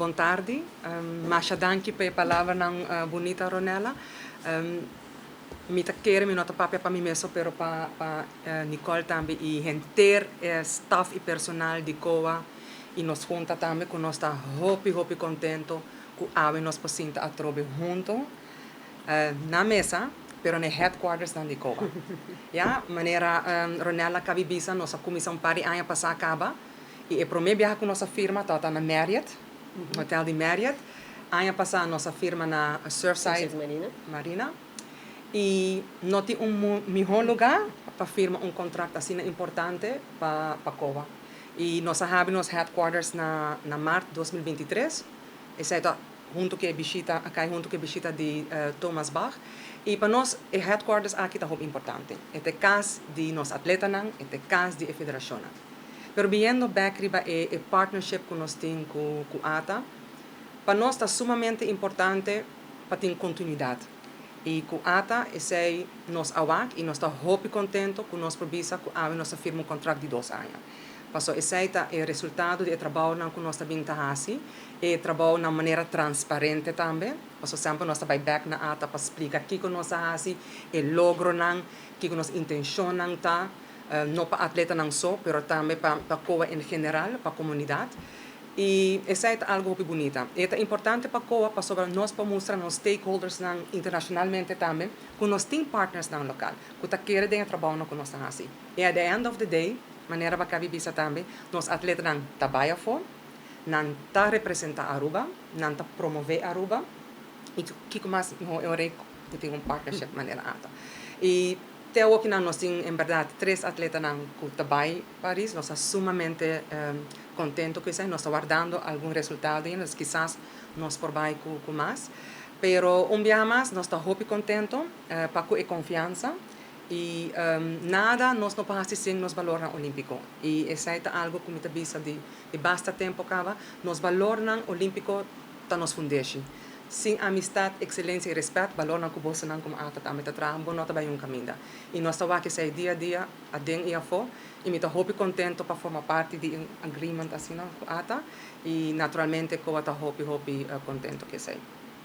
bom tarde. Masha danki pe palavra ng bonita Ronella. Mita kere mi nota papia pa mi meso pero pa Nicole tambe e enter staff e personal di COA e nos junta tambe con nos sta hopi contento ku ave nos pasinta a trobe junto na mesa pero ne headquarters dan di COA. Ja, manera Ronella kabibisa nos a comissão pari anya passa acaba e pro me viaja com nossa firma tata na Marriott, hotel di Marriott. Anya passa nossa firma na Surfside Marina. E noti melhor lugar para firmar contrato assim importante para COA. E nós temos headquarters na março de 2023. Esse é junto que visita de Thomas Bach. E para nós o headquarters aqui está muito importante. É caso de nós atletas, é caso de federação. Pero viendo back riba e partnership que nós temos com ATA, para nós está sumamente importante para ter continuidade. E com ATA, esse nos awak e nós está muito contento com nós provisa que a nós firma contrato de 2 anos. Passo esse é o resultado do trabalho que nós também fazemos e trabalho de maneira transparente também. Passo sempre nós vai back na ATA para explicar o que nós fazemos, o logro não, o que nós intencionamos tá, não para atleta não só, mas também para COA em geral, para a comunidade. E isso é algo muito bonito. É importante para a COA, para nós para mostrar nos stakeholders internacionalmente também, que nós temos partners no local, que está querendo trabalhar com nós assim. E at the end of the day, maneira para que bisa também, nós atletas não trabalham fora, não tá representa Aruba, não tá promover Aruba, e que mais eu que tem partnership maneira alta. E até hoje nós temos, em verdade, 3 atletas que trabalham em Paris, nós estamos sumamente contentes com isso, nós estamos guardando algum resultado, nós quizás nós trabalhamos com mais, pero dia mais nós estamos muito contentes para com a confiança e nada nós não passamos sem nos valor olímpico e isso é algo que me avisa de basta tempo acaba, nos valor olímpico está nos fundeixe. Sem amistade, excelência e respeito, valor não que você não como ata também está trabalhando, bom nota vai caminho. E nós estamos aqui sai dia a dia, a den e a fo, e me estou muito contente para formar parte de agreement assim com ata e naturalmente eu estou muito contente que sei.